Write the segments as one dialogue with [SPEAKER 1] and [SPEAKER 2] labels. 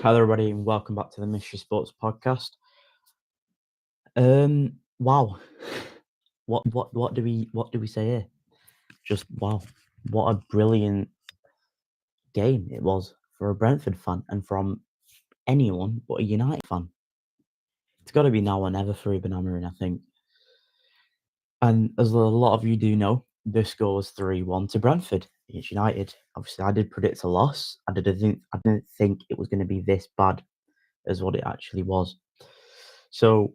[SPEAKER 1] Hello, everybody, and welcome back to the Mystery Sports Podcast. Wow, what do we say here? Just wow, what a brilliant game it was for a Brentford fan and from anyone but a United fan. It's got to be now or never for Ruben Amorim, I think. And as a lot of you do know, the score was 3-1 to Brentford against United. Obviously, I did predict a loss. I didn't think it was going to be this bad as what it actually was. So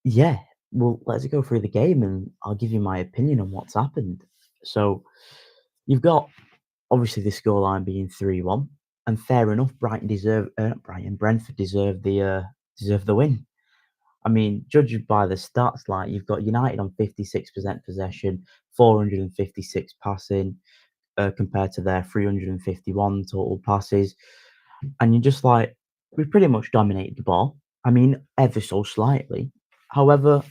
[SPEAKER 1] yeah, well, let's go through the game and I'll give you my opinion on what's happened. So you've got obviously the scoreline being 3-1, and fair enough, Brentford deserved the win. I mean, judging by the stats, like you've got United on 56% possession, 456 passing, compared to their 351 total passes, and you're just like, we pretty much dominated the ball. I mean, ever so slightly. However,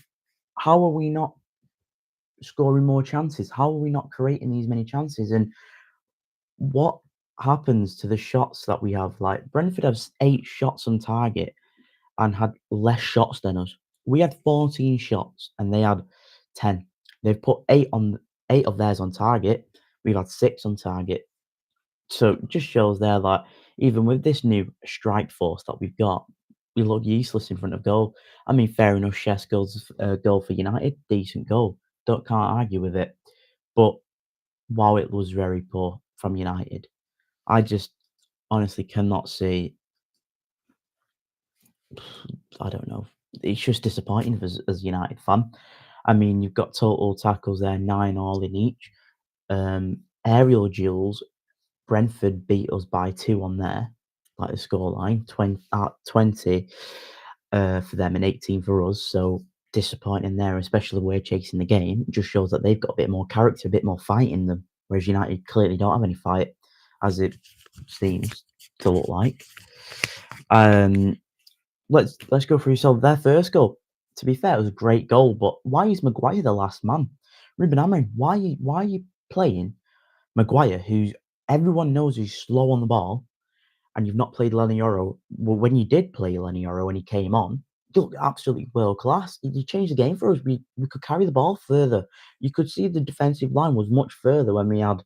[SPEAKER 1] how are we not scoring more chances? How are we not creating these many chances? And what happens to the shots that we have? Like Brentford has 8 shots on target and had less shots than us. We had 14 shots and they had 10. They've put 8 of theirs on target. We've had 6 on target. So it just shows there that even with this new strike force that we've got, we look useless in front of goal. I mean, fair enough, Sheshkov's goal for United, decent goal. Can't argue with it. But wow, it was very poor from United. I just honestly cannot see. I don't know. It's just disappointing as a United fan. I mean, you've got total tackles there, 9 all in each. Aerial duels, Brentford beat us by 2 on there, like the scoreline, 20 for them and 18 for us. So disappointing there, especially the way chasing the game. It just shows that they've got a bit more character, a bit more fight in them, whereas United clearly don't have any fight, as it seems to look like. Let's go through. So their first goal, to be fair, it was a great goal, but why is Maguire the last man? Ruben Amorim, why are you playing Maguire, who's everyone knows he's slow on the ball, and you've not played Lenny Yoro? Well, when you did play Lenny Yoro when he came on, you looked absolutely world class. You changed the game for us. We could carry the ball further. You could see the defensive line was much further when we had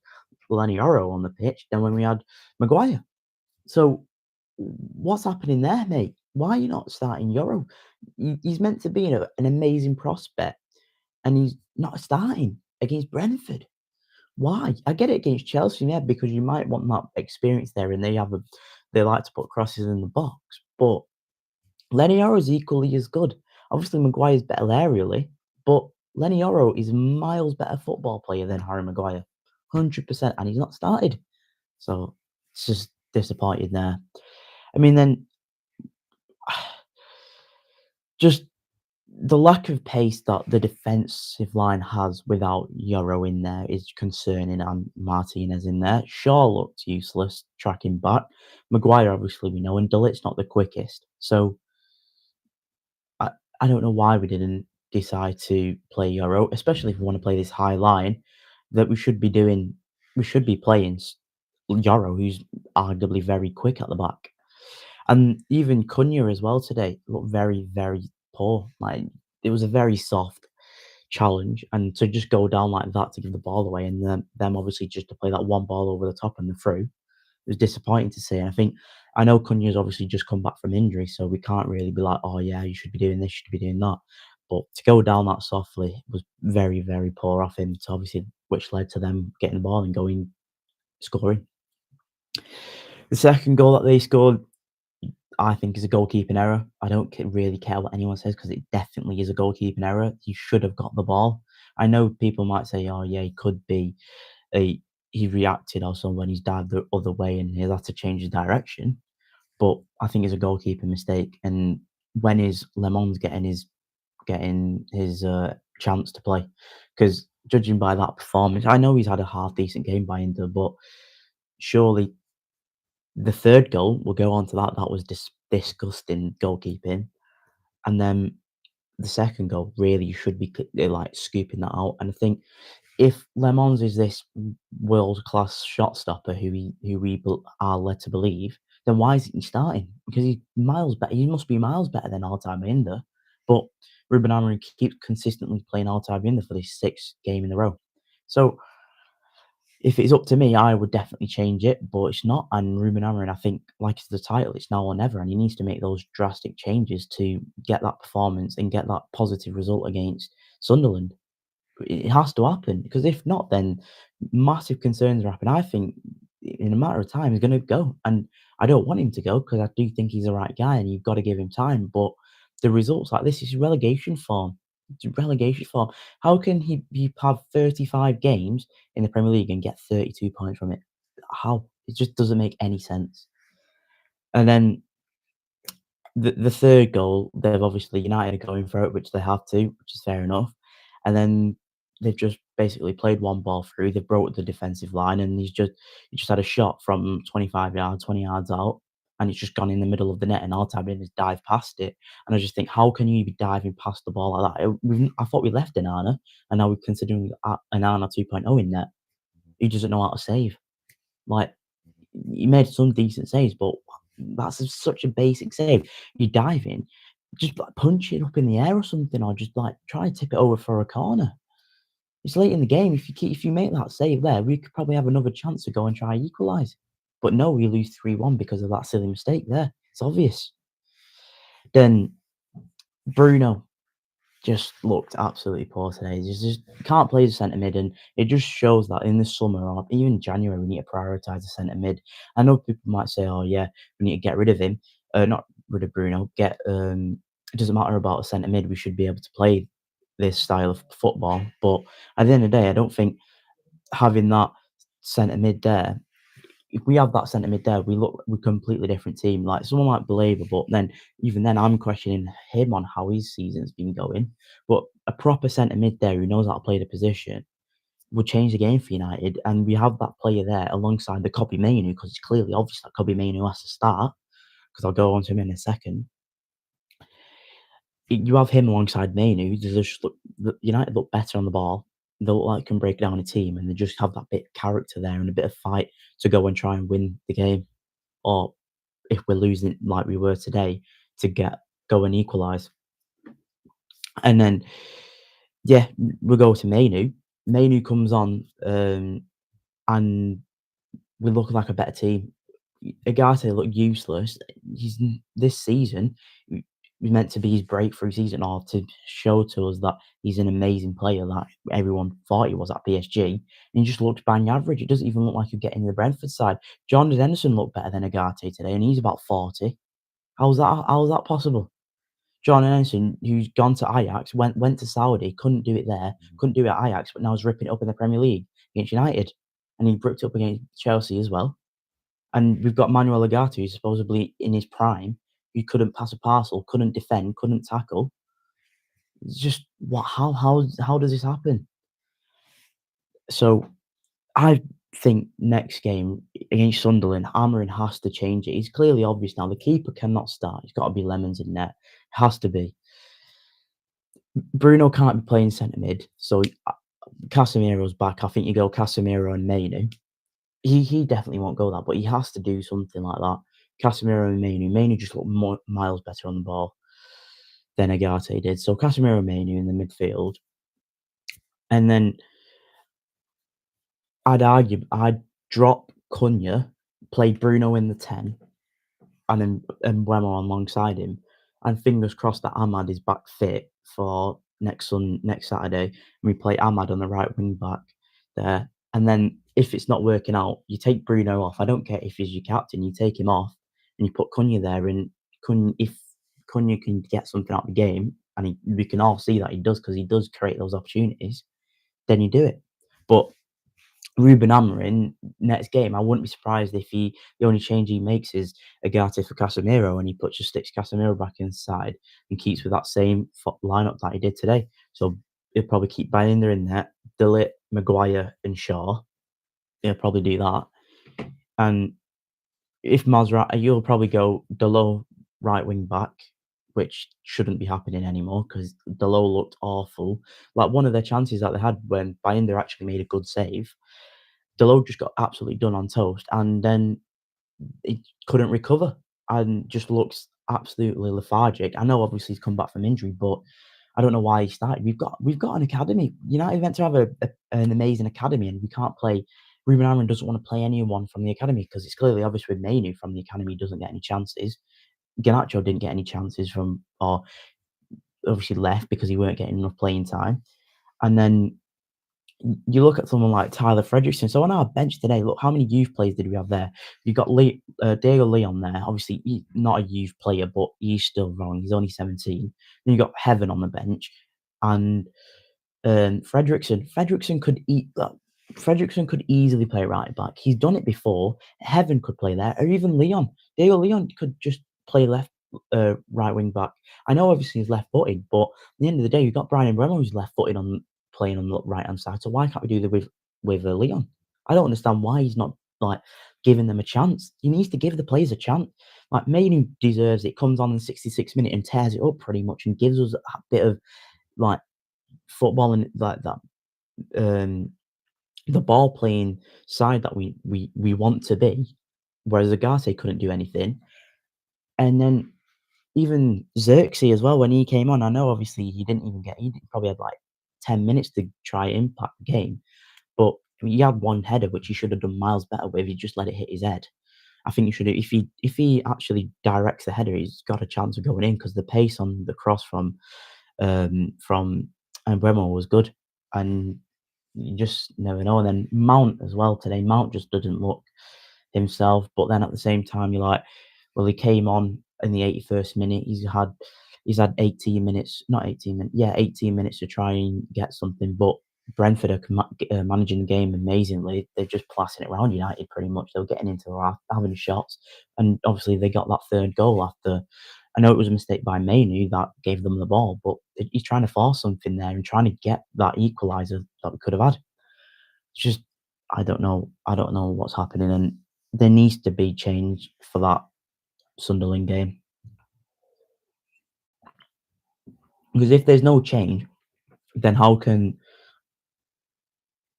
[SPEAKER 1] Lenny Yoro on the pitch than when we had Maguire. So what's happening there, mate? Why are you not starting Yoro? He's meant to be an amazing prospect, and he's not starting against Brentford. Why? I get it against Chelsea, yeah, because you might want that experience there, and they like to put crosses in the box. But Lenny Yoro is equally as good. Obviously, Maguire's better aerially, but Lenny Yoro is a miles better football player than Harry Maguire, 100%, and he's not started. So it's just disappointed there. I mean, then just the lack of pace that the defensive line has without Yoro in there is concerning, and Martinez in there. Shaw looked useless tracking back. Maguire, obviously, we know, and Dulit's not the quickest. So I, I don't know why we didn't decide to play Yoro, especially if we want to play this high line that we should be doing. We should be playing Yoro, who's arguably very quick at the back. And even Cunha as well today looked very, very poor. Like it was a very soft challenge, and to just go down like that to give the ball away, and then them obviously just to play that one ball over the top and the through, it was disappointing to see. And I know Cunha's obviously just come back from injury, so we can't really be like, oh yeah, you should be doing this, you should be doing that. But to go down that softly was very, very poor off him. So obviously, which led to them getting the ball and scoring. The second goal that they scored, I think, is a goalkeeping error. I don't really care what anyone says because it definitely is a goalkeeping error. You should have got the ball. I know people might say, "Oh, yeah, he could be he reacted also when he's dived the other way and he'll have to change his direction." But I think it's a goalkeeping mistake. And when is Lemon's getting his chance to play? Because judging by that performance, I know he's had a half decent game by Inter, but surely the third goal, we'll go on to that. That was disgusting goalkeeping. And then the second goal, really, you should be like scooping that out. And I think if Lemons is this world class shot stopper who we are led to believe, then why isn't he starting? Because he's miles better. He must be miles better than Altay. But Ruben Amorim keeps consistently playing Altay for this sixth game in a row. So if it's up to me, I would definitely change it, but it's not. And Ruben Amorim, I think, like it's the title, it's now or never, and he needs to make those drastic changes to get that performance and get that positive result against Sunderland. It has to happen because if not, then massive concerns are happening. I think in a matter of time he's going to go, and I don't want him to go because I do think he's the right guy, and you've got to give him time. But the results like this is relegation form. It's relegation form. How can he have 35 games in the Premier League and get 32 points from it? How? It just doesn't make any sense. And then the third goal, they've obviously United are going for it, which they have to, which is fair enough. And then they've just basically played one ball through. They've broke the defensive line, and he just had a shot from 25 yards, 20 yards out, and it's just gone in the middle of the net, and Altay has dived past it. And I just think, how can you be diving past the ball like that? I thought we left Anana, and now we're considering Anana 2.0 in net. He doesn't know how to save. Like, he made some decent saves, but such a basic save. You dive in, just like punch it up in the air or something, or just like try and tip it over for a corner. It's late in the game. If you make that save there, we could probably have another chance to go and try equalise. But no, we lose 3-1 because of that silly mistake there. It's obvious. Then Bruno just looked absolutely poor today. He just can't play the centre mid, and it just shows that in the summer or even January we need to prioritise the centre mid. I know people might say, "Oh yeah, we need to get rid of him." Not rid of Bruno. It doesn't matter about a centre mid. We should be able to play this style of football. But at the end of the day, I don't think having that centre mid there, if we have that centre mid there, we're a completely different team. Like someone like Belabor, but then even then, I'm questioning him on how his season's been going. But a proper centre mid there who knows how to play the position would change the game for United. And we have that player there alongside the Kobbie Mainoo because it's clearly obvious that Kobbie Mainoo has to start. Because I'll go on to him in a second. You have him alongside Mainoo. United look better on the ball. They look like can break down a team, and they just have that bit of character there and a bit of fight to go and try and win the game. Or if we're losing like we were today, to go and equalise. And then, yeah, we'll go to Mainoo. Mainoo comes on, and we look like a better team. Agate looked useless. This season was meant to be his breakthrough season, or to show to us that he's an amazing player that everyone thought he was at PSG. And he just looked bang average. It doesn't even look like he'd get in the Brentford side. John Henderson looked better than Agate today, and he's about 40. How's that possible? John Henderson, who's gone to Ajax, went to Saudi, couldn't do it there, couldn't do it at Ajax, but now he's ripping it up in the Premier League against United, and he ripped it up against Chelsea as well. And we've got Manuel Ugarte, who's supposedly in his prime, who couldn't pass a parcel, couldn't defend, couldn't tackle. It's just what? How does this happen? So I think next game against Sunderland, Amorim has to change it. It's clearly obvious now. The keeper cannot start. It's got to be Lemons in net. It has to be. Bruno can't be playing centre mid, so Casemiro's back. I think you go Casemiro and Mainoo. He definitely won't go that, but he has to do something like that. Casemiro and Mainoo. Mainoo just looked miles better on the ball than Agate did. So Casemiro and Mainoo in the midfield. And then I'd drop Cunha, play Bruno in the 10, and then Mbeumo alongside him. And fingers crossed that Ahmad is back fit for next Saturday. And we play Ahmad on the right wing back there. And then if it's not working out, you take Bruno off. I don't care if he's your captain, you take him off and you put Cunha there. And if Cunha can get something out of the game, and we can all see that he does because he does create those opportunities, then you do it. But Ruben Amorim, next game, I wouldn't be surprised if the only change he makes is Agate for Casemiro, and he just sticks Casemiro back inside and keeps with that same lineup that he did today. So he'll probably keep Binder in there, Dillit, Maguire, and Shaw. He'll probably do that. And if Mazraoui, you'll probably go Dalot right wing back, which shouldn't be happening anymore because Delo looked awful. Like one of their chances that they had when Bayindir actually made a good save, Delo just got absolutely done on toast, and then he couldn't recover and just looks absolutely lethargic. I know obviously he's come back from injury, but I don't know why he started. We've got an academy. United meant to have an amazing academy, and we can't play. Ruben Amorim doesn't want to play anyone from the academy because it's clearly obvious with Mainu from the academy doesn't get any chances. Garnacho didn't get any chances from, or obviously left because he weren't getting enough playing time. And then you look at someone like Tyler Frederickson. So on our bench today, look how many youth players did we have there? You got Diego Leon there. Obviously, he's not a youth player, but he's still wrong. He's only 17. Then you got Heaven on the bench, and Fredrickson. Fredrickson could easily play right back. He's done it before. Heaven could play there, or even Leon. Diego Leon could just play right wing back. I know obviously he's left footed, but at the end of the day, you've got Brian Bremo who's left footed on playing on the right hand side. So why can't we do that with Leon? I don't understand why he's not like giving them a chance. He needs to give the players a chance. Like Mainu deserves it. Comes on in the 66th minute and tears it up pretty much and gives us a bit of like football and like that um the ball playing side that we want to be. Whereas Agate couldn't do anything. And then even Xerxes as well, when he came on, I know obviously he probably had like 10 minutes to try impact the game, but he had one header which he should have done miles better with. He just let it hit his head. I think you should if he actually directs the header, he's got a chance of going in because the pace on the cross from Mbeumo was good, and you just never know. And then Mount as well today. Mount just didn't look himself, but then at the same time, you're like, well, he came on in the 81st minute. He's had 18 minutes, not 18 minutes, yeah, 18 minutes to try and get something. But Brentford are managing the game amazingly. They're just passing it around United pretty much. They were getting into the half, having shots, and obviously they got that third goal after. I know it was a mistake by Mainu that gave them the ball, but he's trying to force something there and trying to get that equaliser that we could have had. It's just I don't know. I don't know what's happening, and there needs to be change for that Sunderland game because if there's no change, then how can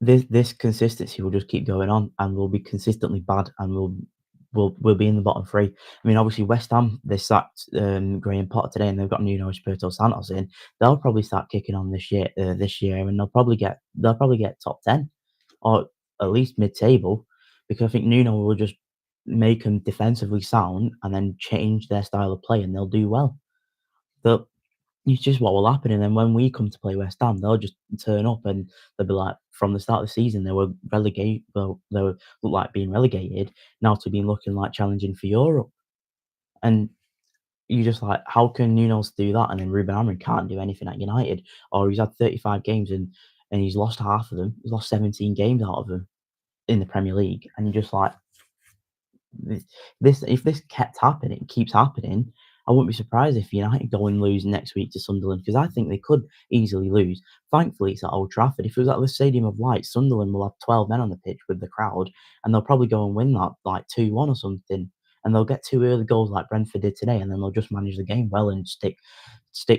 [SPEAKER 1] this consistency will just keep going on, and we'll be consistently bad, and we'll be in the bottom three. I mean, obviously West Ham they sacked Graham Potter today, and they've got Nuno Espirito Santos in. They'll probably start kicking on this year, and they'll probably get top 10 or at least mid table, because I think Nuno will just make them defensively sound and then change their style of play, and they'll do well. They'll, it's just what will happen, and then when we come to play West Ham, they'll just turn up and they'll be like, from the start of the season, they were relegated. Well, they were look like being relegated now to being looking like challenging for Europe. And you just like, how can Nunes do that, and then Ruben Amorim can't do anything at United, or he's had 35 games and he's lost half of them. He's lost 17 games out of them in the Premier League, and you're just like, this if this kept happening, keeps happening, I wouldn't be surprised if United go and lose next week to Sunderland, because I think they could easily lose. Thankfully, it's at Old Trafford. If it was at the Stadium of Light, Sunderland will have 12 men on the pitch with the crowd, and they'll probably go and win that like 2-1 or something. And they'll get two early goals like Brentford did today, and then they'll just manage the game well and stick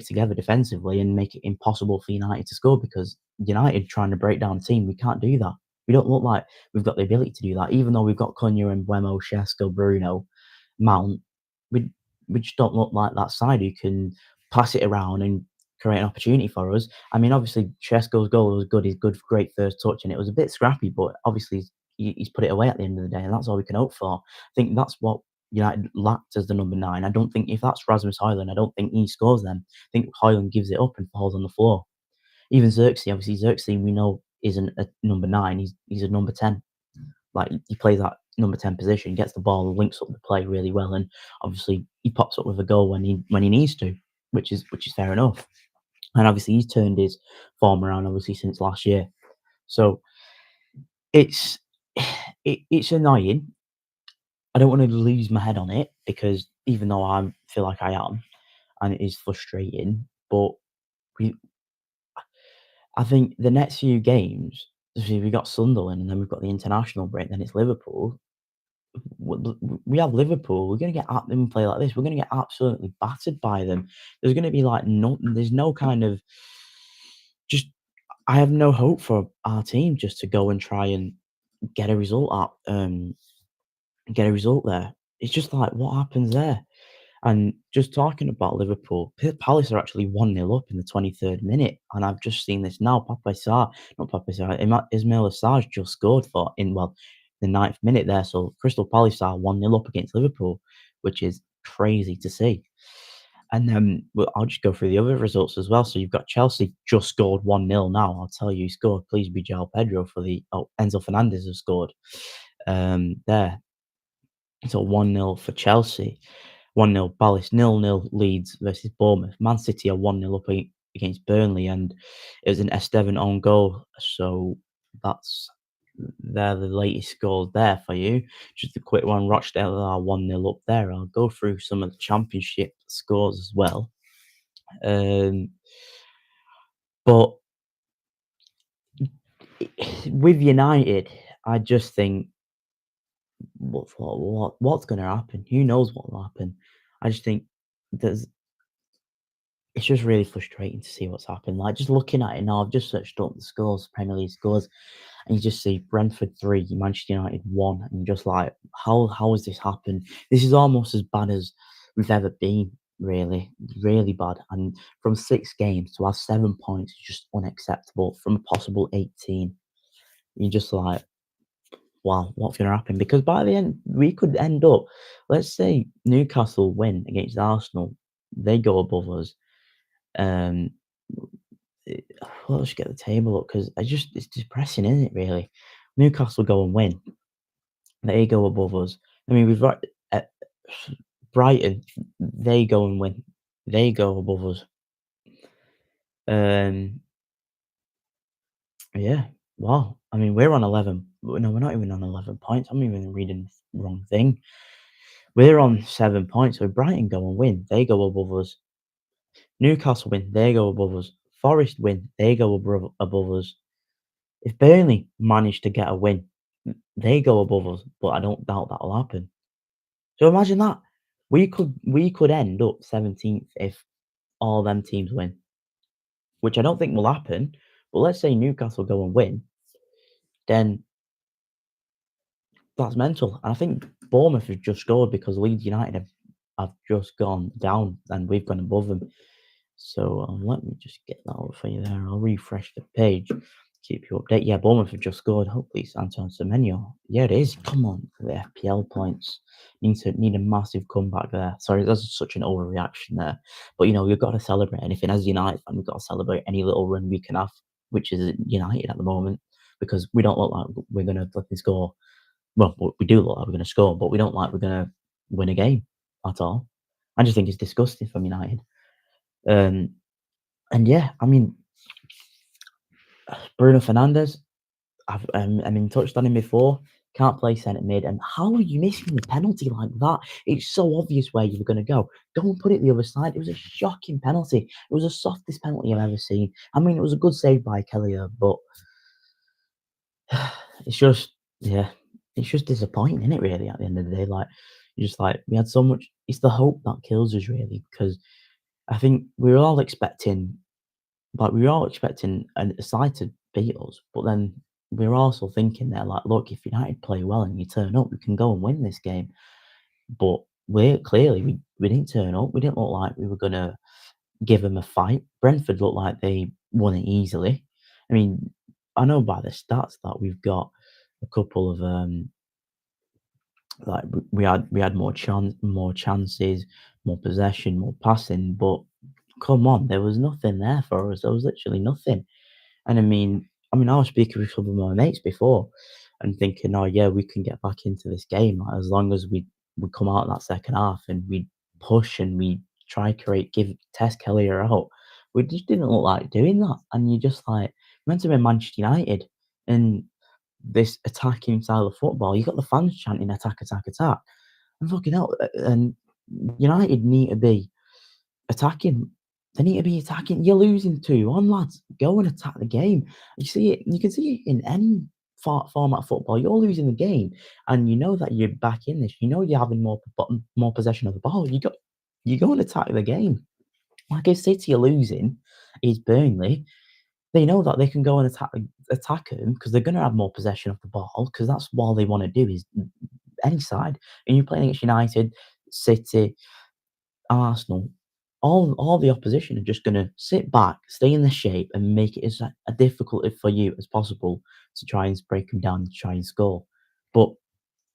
[SPEAKER 1] together defensively and make it impossible for United to score, because United trying to break down a team, we can't do that. We don't look like we've got the ability to do that, even though we've got Cunha and Buemo, Shesko, Bruno, Mount. We we just don't look like that side who can pass it around and create an opportunity for us. I mean, obviously Shesko's goal was good. He's good, great first touch, and it was a bit scrappy, but obviously he's put it away at the end of the day, and that's all we can hope for. I think that's what United lacked as the number 9. I don't think if that's Rasmus Højlund, I don't think he scores them. I think Højlund gives it up and falls on the floor. Even Xerxes, obviously Xerxes we know isn't a number 9. He's a number 10. Like he plays that number 10 position, gets the ball, links up the play really well, and obviously he pops up with a goal when he needs to, which is fair enough. And obviously he's turned his form around obviously since last year. So it's it's annoying. I don't want to lose my head on it, because even though I feel like I am, and it is frustrating, but we I think the next few games, obviously we got Sunderland and then we've got the international break, then it's Liverpool. we have Liverpool. We're gonna get at them and play like this. We're gonna get absolutely battered by them. There's gonna be like no. There's no kind of just. I have no hope for our team just to go and try and get a result get a result there. It's just like what happens there. And just talking about Liverpool, Palace are actually 1-0 up in the 23rd minute, and I've just seen this now. Not Papa Sarr, Ismail Assar's just scored for the 9th minute there. So Crystal Palace are 1-0 up against Liverpool, which is crazy to see. And then I'll just go through the other results as well. So you've got Chelsea just scored 1-0 now. I'll tell you who scored. Please be João Pedro for Enzo Fernandez has scored there. So 1-0 for Chelsea. 1-0 Palace, 0-0 Leeds versus Bournemouth. Man City are 1-0 up against Burnley, and it was an Estevan own goal. So that's they're the latest scores there for you. Just a quick one. Rochdale are 1-0 up there. I'll go through some of the championship scores as well. Um, but with United, I just think what's going to happen? Who knows what will happen? I just think there's it's just really frustrating to see what's happened. Like just looking at it now, I've just searched up the scores, Premier League scores, and you just see Brentford 3, Manchester United 1, and you're just like, how has this happened? This is almost as bad as we've ever been, really, really bad. And from 6 games to have 7 points is just unacceptable from a possible 18. You're just like, wow, what's going to happen? Because by the end, we could end up, let's say Newcastle win against Arsenal, they go above us. Um, well, let's get the table up because it's depressing, isn't it? Really, Newcastle go and win. They go above us. I mean, we've got Brighton. They go and win. They go above us. Um, yeah. Wow. I mean, we're on 11. No, we're not even on 11 points. I'm even reading the wrong thing. We're on 7 points. So Brighton go and win. They go above us. Newcastle win. They go above us. Forest win. They go above us. If Burnley manage to get a win, they go above us, but I don't doubt that'll happen. So imagine that. We could end up 17th if all them teams win, which I don't think will happen. But let's say Newcastle go and win, then that's mental. And I think Bournemouth have just scored because Leeds United have just gone down and we've gone above them. So let me just get that over for you there. I'll refresh the page, keep you updated. Yeah, Bournemouth have just scored. Hopefully it's Anton Semenyo. Yeah, it is. Come on for the FPL points. Need a massive comeback there. Sorry, that's such an overreaction there. But we've got to celebrate anything. As a United fan, we've got to celebrate any little run we can have, which is United at the moment, because we don't look like we're gonna flipping score. Well, we do look like we're gonna score, but we don't like we're gonna win a game at all. I just think it's disgusting from United. And yeah, I mean, Bruno Fernandes, touched on him before. Can't play centre mid, and how are you missing the penalty like that? It's so obvious where you were going to go. Go and put it the other side. It was a shocking penalty. It was the softest penalty I've ever seen. I mean, it was a good save by Kelly, but it's just, yeah, it's just disappointing, isn't it? Really, at the end of the day, like you just like we had so much. It's the hope that kills us, really, because I think we were all expecting. Like, we were all expecting a side to beat us, but then we were also thinking there, like, look, if United play well and you turn up, we can go and win this game. But we didn't turn up. We didn't look like we were gonna give them a fight. Brentford looked like they won it easily. I mean, I know by the stats that we've got a couple of like we had more chances, more possession, more passing, but come on, there was nothing there for us. There was literally nothing. And I mean, I was speaking with some of my mates before and thinking, oh yeah, we can get back into this game like, as long as we come out in that second half and we push and we try give Tess Kelly out. We just didn't look like doing that. And you just like meant to be Manchester United and this attacking style of football. You got the fans chanting attack, attack, attack. And fucking hell, and United need to be attacking. They need to be attacking. You're losing 2-1, lads. Go and attack the game. You see it. You can see it in any format of football, you're losing the game, and you know that you're back in this. You know you're having more possession of the ball. You go and attack the game. Like if City are losing, is Burnley. They know that they can go and attack them because they're going to have more possession of the ball because that's all they want to do is any side. And you're playing against United, City, Arsenal, all the opposition are just gonna sit back, stay in the shape, and make it as difficult for you as possible to try and break them down, to try and score. But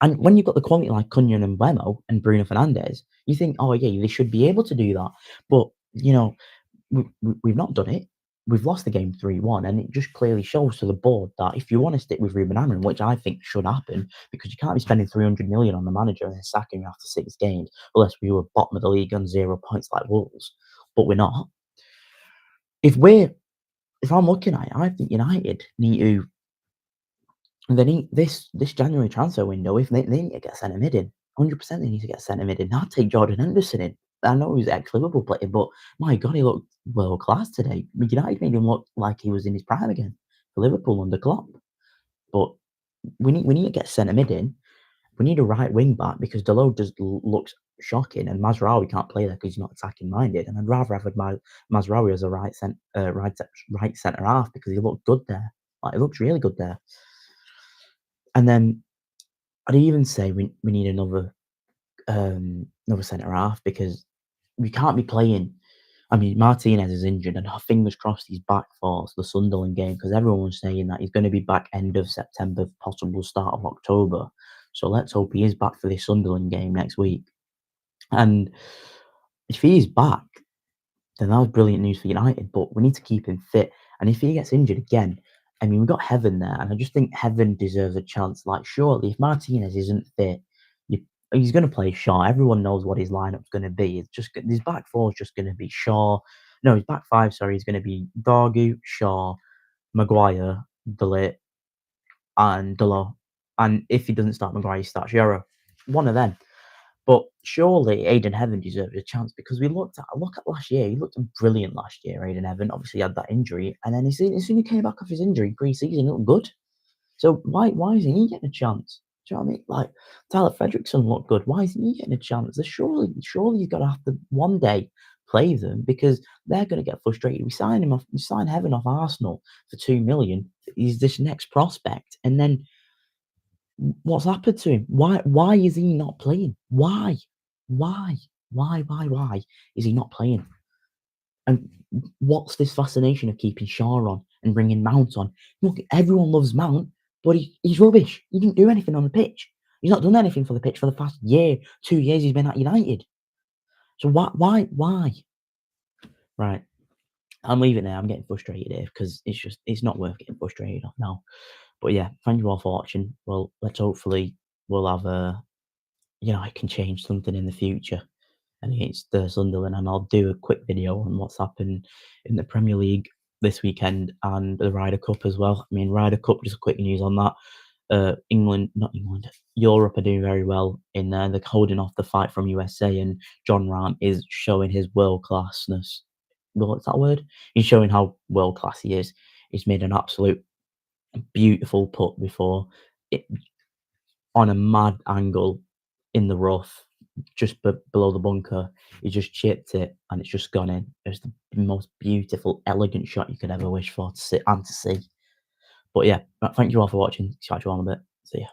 [SPEAKER 1] and when you've got the quality like Cunha and Mbeumo and Bruno Fernandes, you think, oh yeah, they should be able to do that. But you know, we've not done it. We've lost the game 3-1, and it just clearly shows to the board that if you want to stick with Ruben Amorim, which I think should happen, because you can't be spending 300 million on the manager and then sacking him after 6 games, unless we were bottom of the league on 0 points like Wolves, but we're not. If we're, if I'm looking at it, I think United need to. They need this January transfer window. If they need to get centre mid in, 100% they need to get centre mid in. I'd take Jordan Henderson in. I know he's ex Liverpool player, but my God, he looked world class today. United made him look like he was in his prime again for Liverpool under Klopp. But we need to get centre mid in. We need a right wing back because Dalot just looks shocking, and Mazraoui can't play there because he's not attacking minded. And I'd rather have Mazraoui as a right centre half because he looked good there. Like he looks really good there. And then I'd even say we need another centre half because we can't be playing. I mean, Martinez is injured, and fingers crossed he's back for the Sunderland game because everyone was saying that he's going to be back end of September, possible start of October. So let's hope he is back for the Sunderland game next week. And if he is back, then that was brilliant news for United. But we need to keep him fit. And if he gets injured again, I mean, we've got Heaven there, and I just think Heaven deserves a chance. Like, surely, if Martinez isn't fit, you, he's going to play Shaw. Everyone knows what his lineup's going to be. It's just his back four is just going to be Shaw. No, his back five, sorry, is going to be Dargu, Shaw, Maguire, Delit, and Delot. And if he doesn't start Maguire, he starts Euro. One of them. But surely Aiden Heaven deserves a chance because look at last year. He looked brilliant last year, Aiden Heaven. Obviously, he had that injury. And then as soon as he came back off his injury pre-season, he looked good. So why isn't he getting a chance? Do you know what I mean? Like, Tyler Fredrickson looked good. Why isn't he getting a chance? Surely he's got to have to one day play them because they're going to get frustrated. We sign Heaven off Arsenal for 2 million. He's this next prospect. And then what's happened to him? Why is he not playing? Why? Why is he not playing? And what's this fascination of keeping Shaw on and bringing Mount on? Look, everyone loves Mount, but he's rubbish. He didn't do anything on the pitch. He's not done anything for the pitch for the past year, 2 years he's been at United. So why? Right. I'm leaving there. I'm getting frustrated here because it's not worth getting frustrated off now. But yeah, thank you all for watching. Well, hopefully we'll have I can change something in the future against Sunderland, and I'll do a quick video on what's happened in the Premier League this weekend and the Ryder Cup as well. I mean, Ryder Cup, just quick news on that. Europe are doing very well in there. They're holding off the fight from USA, and John Rahm is showing his world classness. What's that word? He's showing how world class he is. He's made an absolute beautiful putt before it on a mad angle in the rough, just below the bunker. He just chipped it, and it's just gone in. It's the most beautiful, elegant shot you could ever wish for to see. But yeah, thank you all for watching. Catch you all in a bit. See ya.